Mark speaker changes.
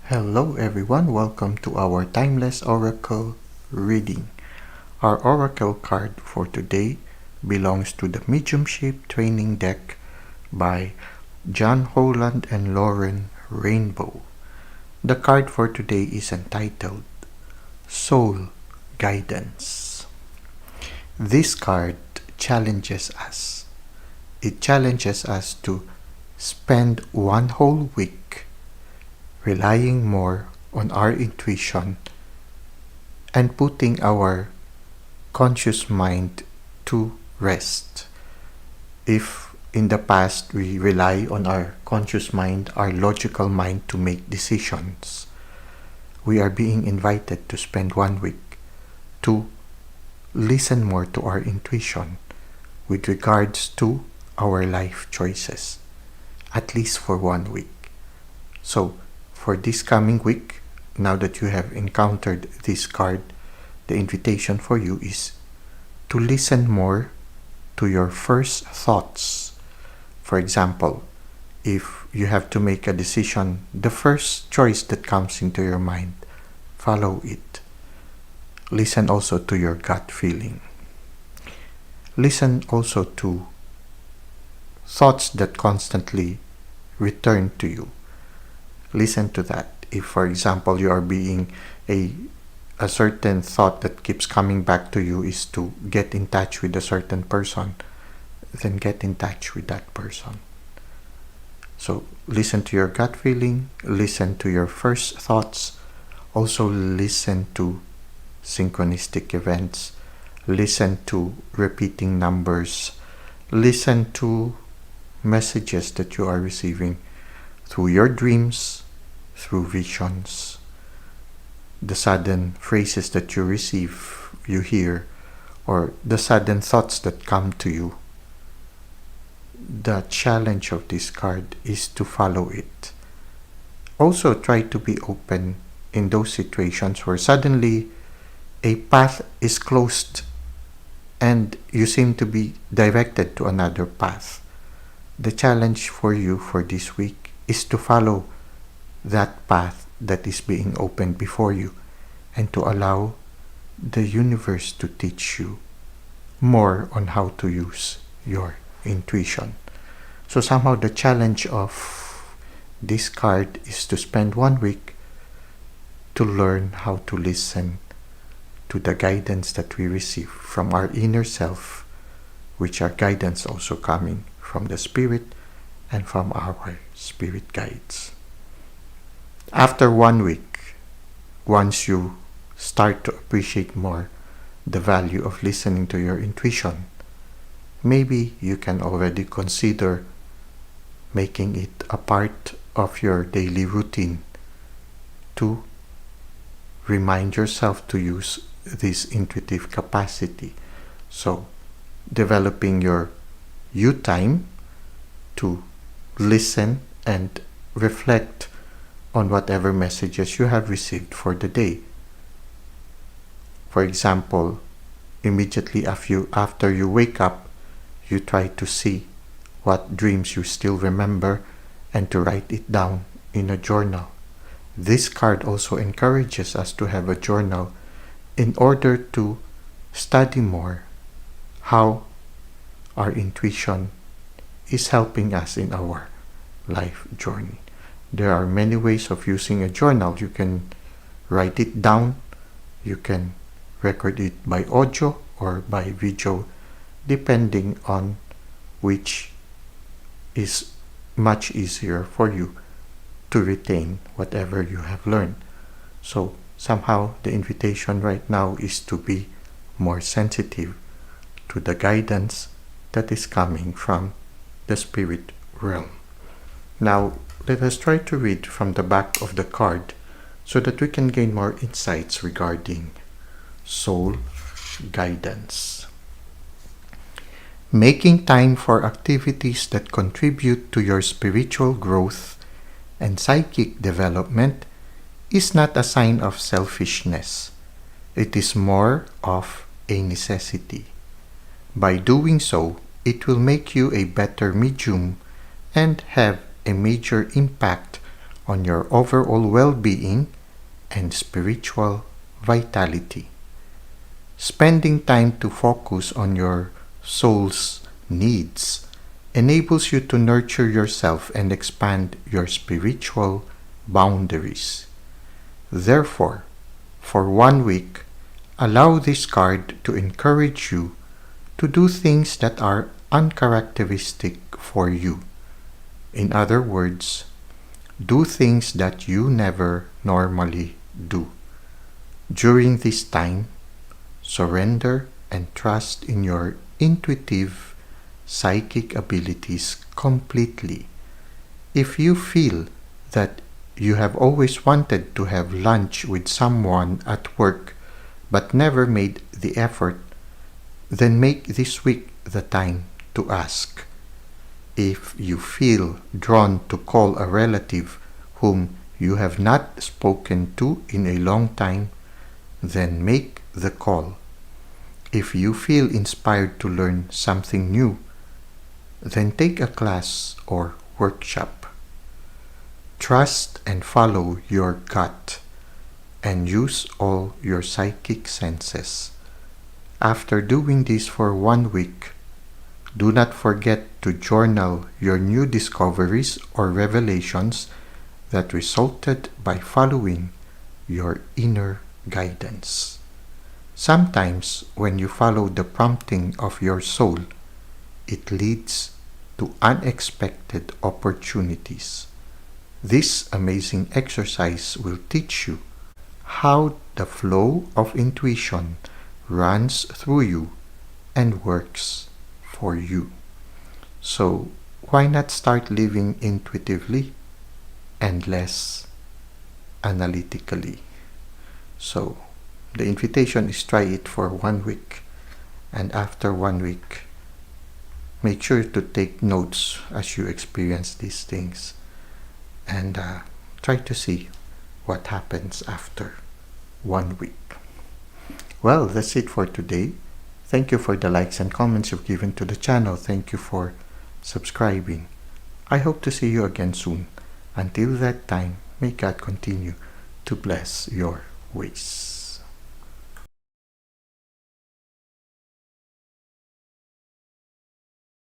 Speaker 1: Hello everyone, welcome to our Timeless Oracle reading. Our Oracle card for today belongs to the Mediumship training deck by John Holland and Lauren Rainbow. The card for today is entitled Soul Guidance. This card challenges us. It challenges us to spend one whole week relying more on our intuition and putting our conscious mind to rest. If in the past we rely on our conscious mind, our logical mind to make decisions, we are being invited to spend 1 week to listen more to our intuition with regards to our life choices, at least for 1 week. So, for this coming week, now that you have encountered this card, the invitation for you is to listen more to your first thoughts. For example, if you have to make a decision, the first choice that comes into your mind, follow it. Listen also to your gut feeling. Listen also to thoughts that constantly return to you. Listen to that. If, for example, you are being a certain thought that keeps coming back to you is to get in touch with a certain person, then get in touch with that person. So listen to your gut feeling, listen to your first thoughts, also listen to synchronistic events, listen to repeating numbers, listen to messages that you are receiving through your dreams, through visions, the sudden phrases that you receive, you hear, or the sudden thoughts that come to you. The challenge of this card is to follow it. Also try to be open in those situations where suddenly a path is closed and you seem to be directed to another path. The challenge for you for this week is to follow that path that is being opened before you and to allow the universe to teach you more on how to use your intuition. So somehow the challenge of this card is to spend 1 week to learn how to listen to the guidance that we receive from our inner self, which are guidance also coming from the spirit and from our spirit guides. After 1 week, once you start to appreciate more the value of listening to your intuition, maybe you can already consider making it a part of your daily routine to remind yourself to use this intuitive capacity. So, developing your you time to listen and reflect on whatever messages you have received for the day. For example, immediately after you wake up, you try to see what dreams you still remember and to write it down in a journal. This card also encourages us to have a journal in order to study more how our intuition is helping us in our life journey. There are many ways of using a journal. You can write it down, you can record it by audio or by video, depending on which is much easier for you to retain whatever you have learned. So somehow the invitation right now is to be more sensitive to the guidance that is coming from the spirit realm. Now, let us try to read from the back of the card so that we can gain more insights regarding soul guidance. Making time for activities that contribute to your spiritual growth and psychic development is not a sign of selfishness. It is more of a necessity. By doing so, it will make you a better medium and have a major impact on your overall well-being and spiritual vitality. Spending time to focus on your soul's needs enables you to nurture yourself and expand your spiritual boundaries. Therefore, for 1 week, allow this card to encourage you to do things that are uncharacteristic for you. In other words, do things that you never normally do. During this time, surrender and trust in your intuitive psychic abilities completely. If you feel that you have always wanted to have lunch with someone at work but never made the effort, then make this week the time to ask. If you feel drawn to call a relative whom you have not spoken to in a long time, then make the call. If you feel inspired to learn something new, then take a class or workshop. Trust and follow your gut and use all your psychic senses. After doing this for 1 week, do not forget to journal your new discoveries or revelations that resulted by following your inner guidance. Sometimes, when you follow the prompting of your soul, it leads to unexpected opportunities. This amazing exercise will teach you how the flow of intuition runs through you and works for you. So, why not start living intuitively and less analytically? So, the invitation is try it for 1 week, and after 1 week, make sure to take notes as you experience these things, and try to see what happens after 1 week. Well, that's it for today. Thank you for the likes and comments you've given to the channel. Thank you for subscribing. I hope to see you again soon. Until that time, may God continue to bless your ways.